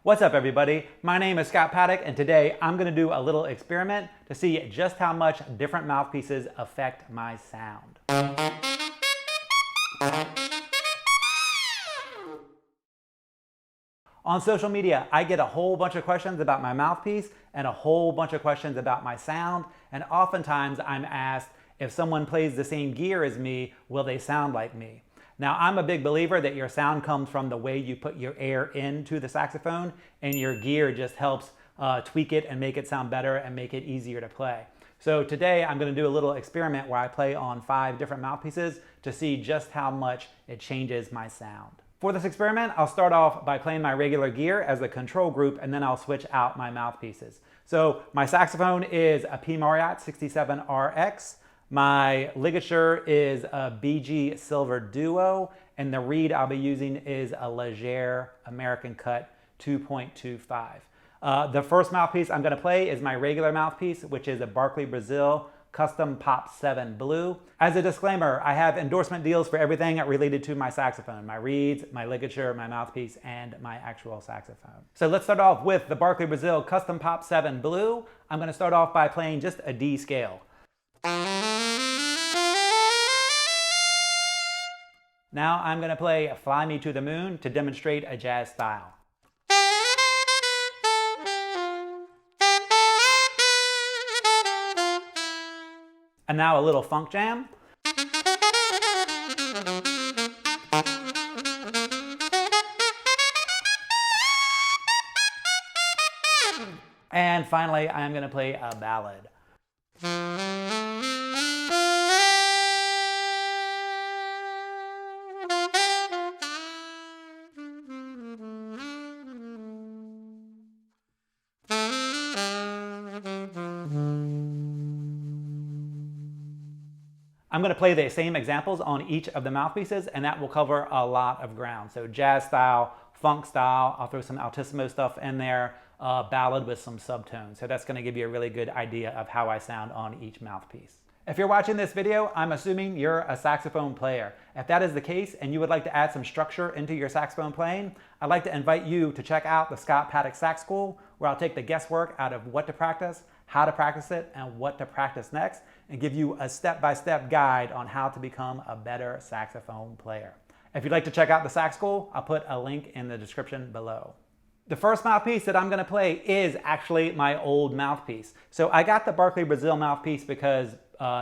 What's up, everybody? My name is Paddock, and today I'm going to do a little experiment to see just how much different mouthpieces affect my sound. On social media, I get a whole bunch of questions about my mouthpiece and a whole bunch of questions about my sound, and oftentimes I'm asked, if someone plays the same gear as me, will they sound like me? Now, I'm a big believer that your sound comes from the way you put your air into the saxophone, and your gear just helps tweak it and make it sound better and make it easier to play. So today I'm going to do a little experiment where I play on 5 different mouthpieces to see just how much it changes my sound. For this experiment, I'll start off by playing my regular gear as the control group, and then I'll switch out my mouthpieces. So my saxophone is a Mauriat 67 RX. My ligature is a BG Silver Duo, and the reed I'll be using is a Legere American Cut 2.25. The first mouthpiece I'm going to play is my regular mouthpiece, which is a Barkley Brazil Custom Pop 7 Blue. As a disclaimer, I have endorsement deals for everything related to my saxophone, my reeds, my ligature, my mouthpiece, and my actual saxophone. So let's start off with the Barkley Brazil Custom Pop 7 Blue. I'm going to start off by playing just a D scale. Now I'm going to play Fly Me to the Moon to demonstrate a jazz style. And now a little funk jam. And finally, I'm going to play a ballad. I'm going to play the same examples on each of the mouthpieces, and that will cover a lot of ground. So jazz style, funk style, I'll throw some altissimo stuff in there, ballad with some subtones. So that's going to give you a really good idea of how I sound on each mouthpiece. If you're watching this video, I'm assuming you're a saxophone player. If that is the case and you would like to add some structure into your saxophone playing, I'd like to invite you to check out the Scott Paddock Sax School, where I'll take the guesswork out of what to practice, how to practice it, and what to practice next, and give you a step-by-step guide on how to become a better saxophone player. If you'd like to check out the Sax School, I'll put a link in the description below. The first mouthpiece that I'm going to play is actually my old mouthpiece. So I got the Barkley Brazil mouthpiece because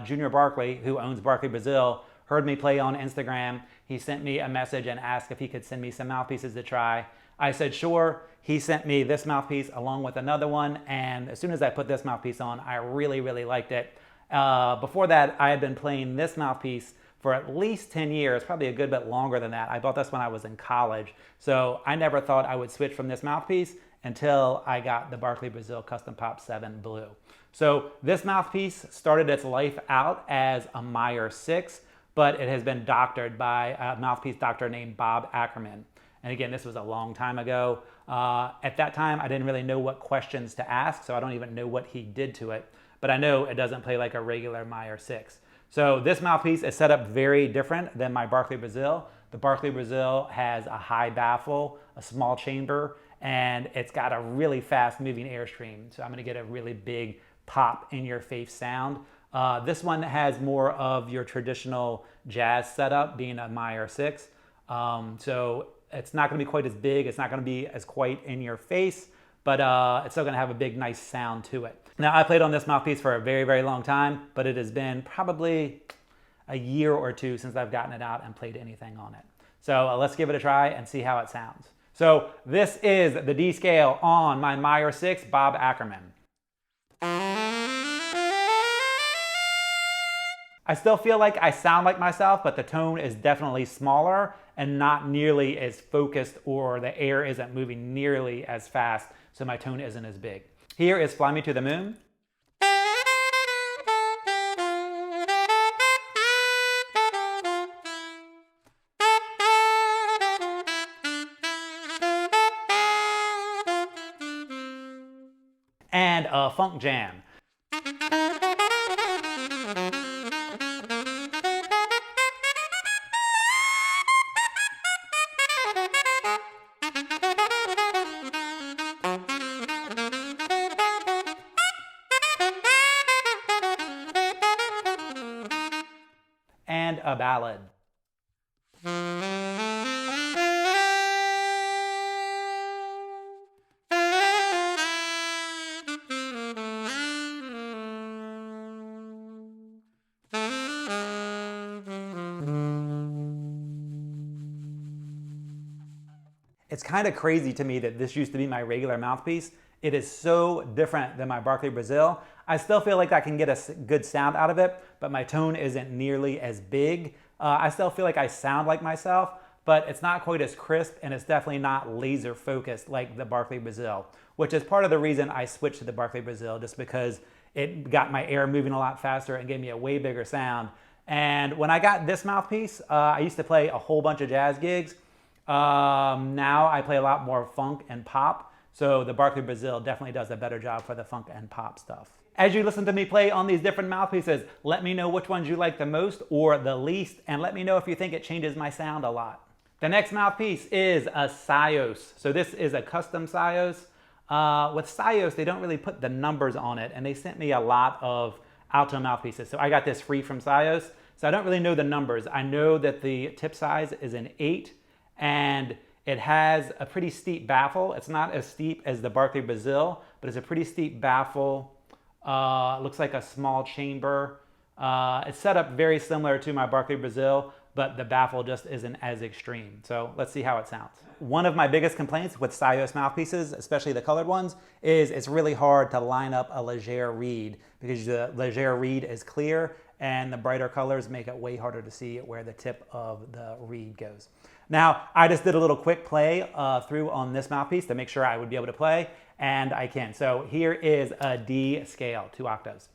Junior Barkley, who owns Barkley Brazil, heard me play on Instagram. He sent me a message and asked if he could send me some mouthpieces to try. I said sure. He sent me this mouthpiece along with another one, and as soon as I put this mouthpiece on, I really, really liked it. Before that, I had been playing this mouthpiece for at least 10 years, probably a good bit longer than that. I bought this when I was in college, so I never thought I would switch from this mouthpiece until I got the Barkley Brazil Custom Pop 7 Blue. So this mouthpiece started its life out as a Meyer 6, but it has been doctored by a mouthpiece doctor named Bob Ackerman. And again, this was a long time ago. At that time, I didn't really know what questions to ask, so I don't even know what he did to it. But I know it doesn't play like a regular Meyer 6. So this mouthpiece is set up very different than my Barkley Brazil. The Barkley Brazil has a high baffle, a small chamber, and it's got a really fast moving airstream. So I'm gonna get a really big pop in your face sound. This one has more of your traditional jazz setup, being a Meyer 6. So it's not going to be quite as big. It's not going to be as quite in your face, but it's still going to have a big, nice sound to it. Now, I played on this mouthpiece for a very, very long time, but it has been probably a year or two since I've gotten it out and played anything on it. So let's give it a try and see how it sounds. So this is the D scale on my Meyer 6 Bob Ackerman. I still feel like I sound like myself, but the tone is definitely smaller and not nearly as focused, or the air isn't moving nearly as fast, so my tone isn't as big. Here is Fly Me to the Moon. And a funk jam. And a ballad. It's kind of crazy to me that this used to be my regular mouthpiece. It is so different than my Barkley Brazil. I still feel like I can get a good sound out of it, but my tone isn't nearly as big. I still feel like I sound like myself, but it's not quite as crisp, and it's definitely not laser focused like the Barkley Brazil, which is part of the reason I switched to the Barkley Brazil, just because it got my air moving a lot faster and gave me a way bigger sound. And when I got this mouthpiece, I used to play a whole bunch of jazz gigs. Now I play a lot more funk and pop, so the Barkley Brazil definitely does a better job for the funk and pop stuff. As you listen to me play on these different mouthpieces, let me know which ones you like the most or the least, and let me know if you think it changes my sound a lot. The next mouthpiece is a Syos. So this is a custom Syos. With Syos, they don't really put the numbers on it, and they sent me a lot of alto mouthpieces. So I got this free from Syos, so I don't really know the numbers. I know that the tip size is an 8, and it has a pretty steep baffle. It's not as steep as the Barkley Brazil, but it's a pretty steep baffle. Looks like a small chamber. It's set up very similar to my Barkley Brazil, but the baffle just isn't as extreme. So let's see how it sounds. One of my biggest complaints with Syos mouthpieces, especially the colored ones, is it's really hard to line up a Legere reed, because the Legere reed is clear and the brighter colors make it way harder to see where the tip of the reed goes. Now, I just did a little quick play through on this mouthpiece to make sure I would be able to play, and I can. So here is a D scale, 2 octaves.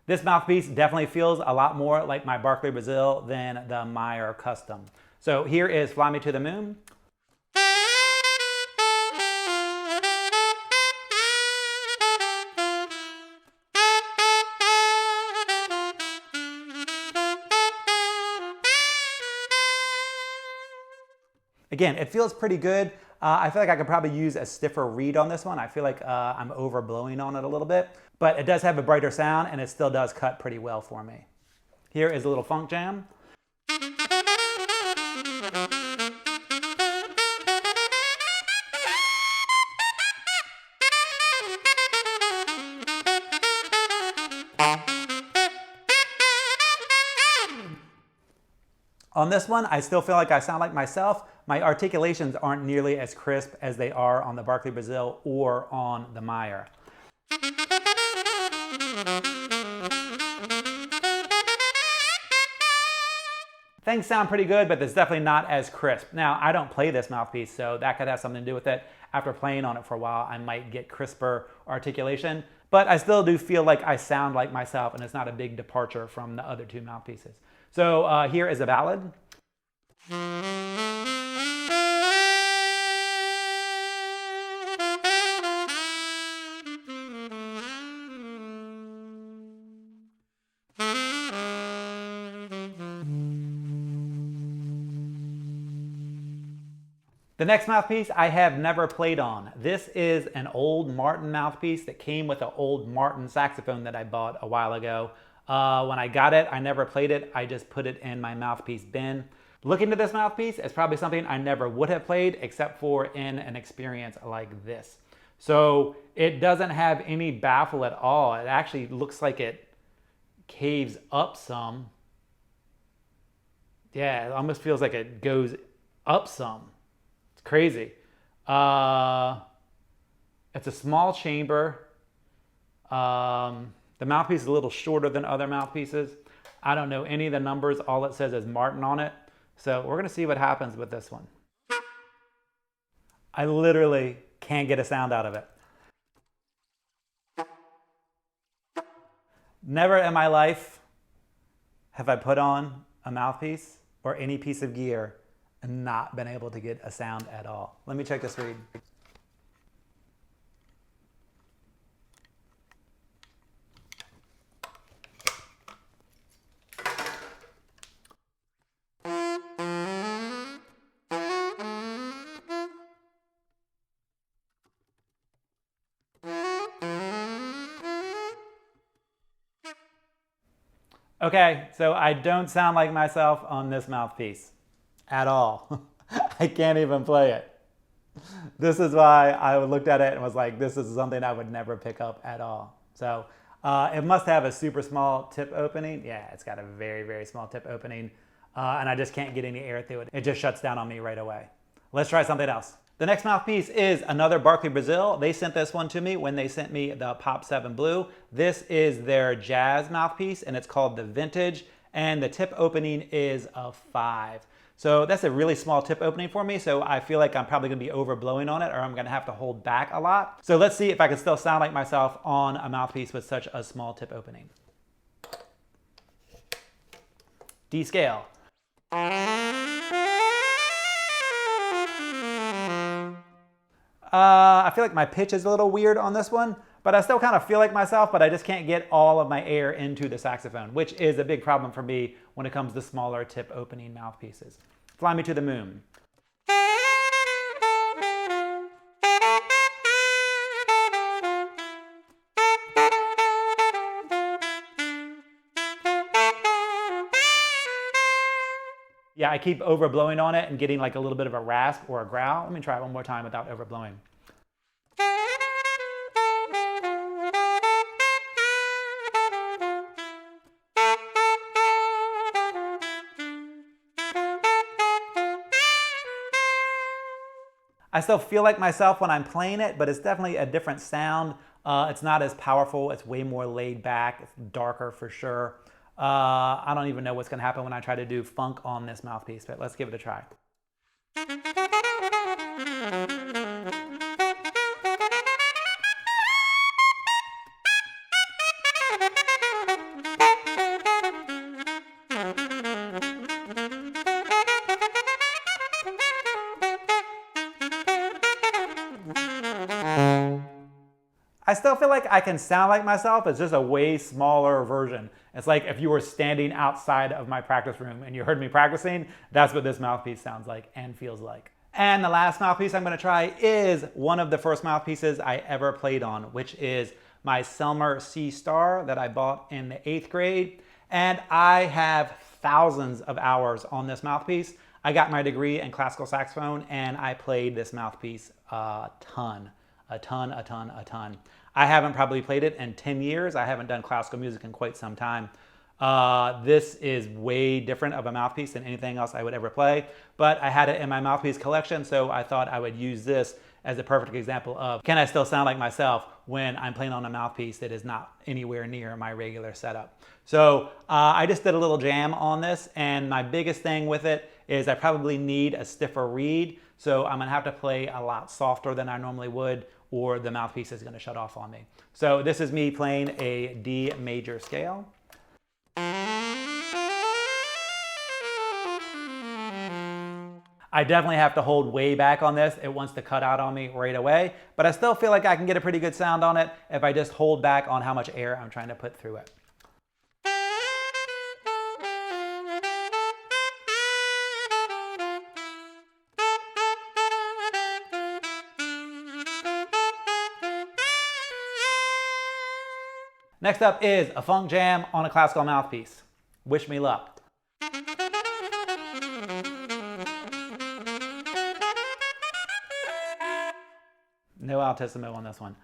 This mouthpiece definitely feels a lot more like my Barkley Brazil than the Meyer Kustom. So here is Fly Me to the Moon. Again, it feels pretty good. I feel like I could probably use a stiffer reed on this one. I feel like I'm overblowing on it a little bit, but it does have a brighter sound and it still does cut pretty well for me. Here is a little funk jam. On this one, I still feel like I sound like myself. My articulations aren't nearly as crisp as they are on the Barkley Brazil or on the Meyer. Things sound pretty good, but it's definitely not as crisp. Now, I don't play this mouthpiece, so that could have something to do with it. After playing on it for a while, I might get crisper articulation, but I still do feel like I sound like myself, and it's not a big departure from the other 2 mouthpieces. So here is a ballad. The next mouthpiece I have never played on. This is an old Martin mouthpiece that came with an old Martin saxophone that I bought a while ago. When I got it, I never played it. I just put it in my mouthpiece bin. Looking at this mouthpiece, it's probably something I never would have played except for in an experience like this. So it doesn't have any baffle at all. It actually looks like it caves up some. Yeah, it almost feels like it goes up some. It's crazy. It's a small chamber. The mouthpiece is a little shorter than other mouthpieces. I don't know any of the numbers. All it says is Martin on it. So we're going to see what happens with this one. I literally can't get a sound out of it. Never in my life have I put on a mouthpiece or any piece of gear and not been able to get a sound at all. Let me check this reed. Okay, so I don't sound like myself on this mouthpiece at all. I can't even play it. This is why I looked at it and was like, this is something I would never pick up at all. So it must have a super small tip opening. Yeah, it's got a very, very small tip opening. And I just can't get any air through it. It just shuts down on me right away. Let's try something else. The next mouthpiece is another Barkley Brazil. They sent this one to me when they sent me the Pop 7 Blue. This is their jazz mouthpiece and it's called the Vintage, and the tip opening is a 5. So that's a really small tip opening for me, so I feel like I'm probably gonna be overblowing on it, or I'm gonna have to hold back a lot. So let's see if I can still sound like myself on a mouthpiece with such a small tip opening. D scale. I feel like my pitch is a little weird on this one, but I still kind of feel like myself, but I just can't get all of my air into the saxophone, which is a big problem for me when it comes to smaller tip opening mouthpieces. Fly Me to the Moon. Yeah, I keep overblowing on it and getting like a little bit of a rasp or a growl. Let me try it one more time without overblowing. I still feel like myself when I'm playing it, but it's definitely a different sound. It's not as powerful. It's way more laid back. It's darker for sure. I don't even know what's going to happen when I try to do funk on this mouthpiece, but let's give it a try. I still feel like I can sound like myself. It's just a way smaller version. It's like if you were standing outside of my practice room and you heard me practicing, that's what this mouthpiece sounds like and feels like. And the last mouthpiece I'm going to try is one of the first mouthpieces I ever played on, which is my Selmer C Star that I bought in the 8th grade. And I have thousands of hours on this mouthpiece. I got my degree in classical saxophone and I played this mouthpiece a ton. I haven't probably played it in 10 years. I haven't done classical music in quite some time. This is way different of a mouthpiece than anything else I would ever play, but I had it in my mouthpiece collection, so I thought I would use this as a perfect example of, can I still sound like myself when I'm playing on a mouthpiece that is not anywhere near my regular setup? So I just did a little jam on this, and my biggest thing with it is I probably need a stiffer reed, so I'm gonna have to play a lot softer than I normally would, or the mouthpiece is gonna shut off on me. So this is me playing a D major scale. I definitely have to hold way back on this. It wants to cut out on me right away, but I still feel like I can get a pretty good sound on it if I just hold back on how much air I'm trying to put through it. Next up is a funk jam on a classical mouthpiece. Wish me luck. No altissimo on this one.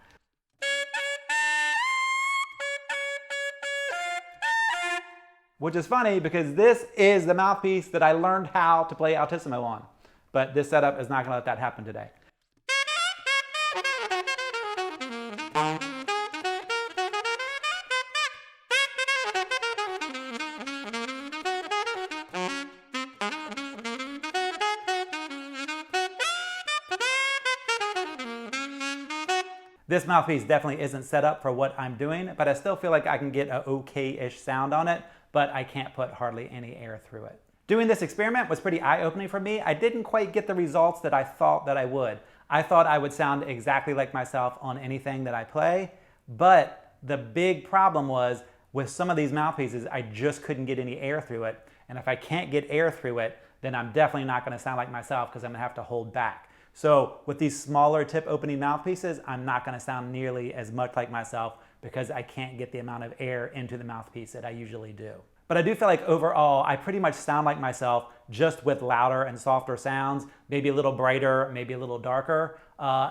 Which is funny because this is the mouthpiece that I learned how to play altissimo on. But this setup is not going to let that happen today. This mouthpiece definitely isn't set up for what I'm doing, but I still feel like I can get an okay-ish sound on it, but I can't put hardly any air through it. Doing this experiment was pretty eye-opening for me. I didn't quite get the results that I thought that I would. I thought I would sound exactly like myself on anything that I play, but the big problem was with some of these mouthpieces, I just couldn't get any air through it. And if I can't get air through it, then I'm definitely not gonna sound like myself because I'm gonna have to hold back. So with these smaller tip opening mouthpieces, I'm not gonna sound nearly as much like myself because I can't get the amount of air into the mouthpiece that I usually do. But I do feel like overall, I pretty much sound like myself just with louder and softer sounds, maybe a little brighter, maybe a little darker,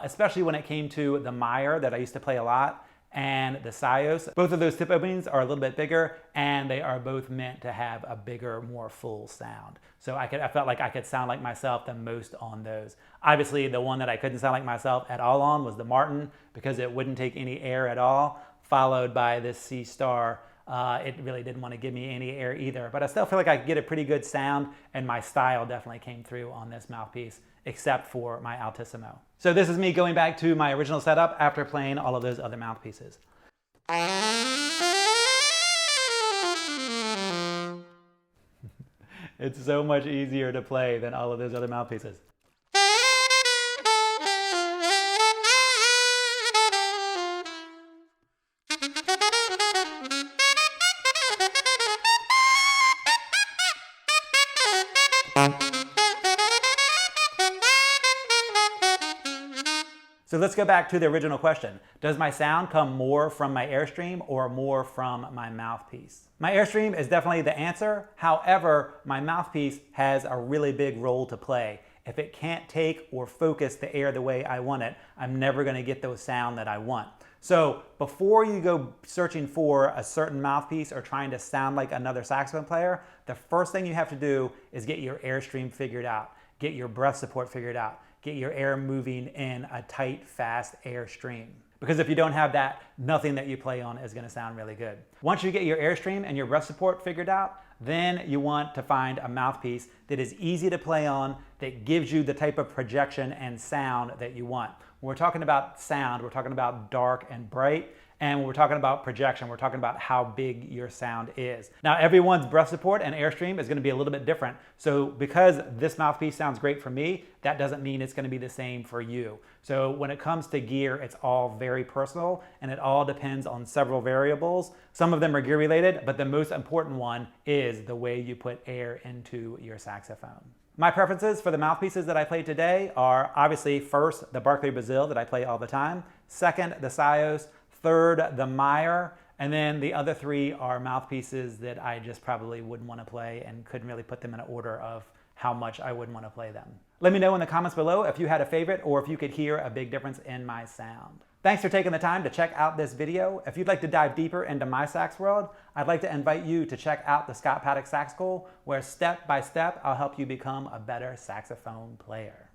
especially when it came to the Meyer that I used to play a lot and the Syos. Both of those tip openings are a little bit bigger and they are both meant to have a bigger, more full sound. So I felt like I could sound like myself the most on those. Obviously, the one that I couldn't sound like myself at all on was the Martin because it wouldn't take any air at all, followed by this C Star. It really didn't want to give me any air either, but I still feel like I could get a pretty good sound, and my style definitely came through on this mouthpiece, except for my altissimo. So this is me going back to my original setup after playing all of those other mouthpieces. It's so much easier to play than all of those other mouthpieces. So let's go back to the original question. Does my sound come more from my Airstream or more from my mouthpiece? My Airstream is definitely the answer. However, my mouthpiece has a really big role to play. If it can't take or focus the air the way I want it, I'm never going to get the sound that I want. So before you go searching for a certain mouthpiece or trying to sound like another saxophone player, the first thing you have to do is get your Airstream figured out. Get your breath support figured out. Get your air moving in a tight, fast Airstream. Because if you don't have that, nothing that you play on is going to sound really good. Once you get your Airstream and your breath support figured out, then you want to find a mouthpiece that is easy to play on, that gives you the type of projection and sound that you want. When we're talking about sound, we're talking about dark and bright. And when we're talking about projection, we're talking about how big your sound is. Now, everyone's breath support and Airstream is going to be a little bit different. So because this mouthpiece sounds great for me, that doesn't mean it's going to be the same for you. So when it comes to gear, it's all very personal and it all depends on several variables. Some of them are gear related, but the most important one is the way you put air into your saxophone. My preferences for the mouthpieces that I play today are obviously first, the Barkley Brazil that I play all the time. Second, the Syos. Third, the Meyer, and then the other three are mouthpieces that I just probably wouldn't want to play and couldn't really put them in an order of how much I wouldn't want to play them. Let me know in the comments below if you had a favorite or if you could hear a big difference in my sound. Thanks for taking the time to check out this video. If you'd like to dive deeper into my sax world, I'd like to invite you to check out the Scott Paddock Sax School, where step by step, I'll help you become a better saxophone player.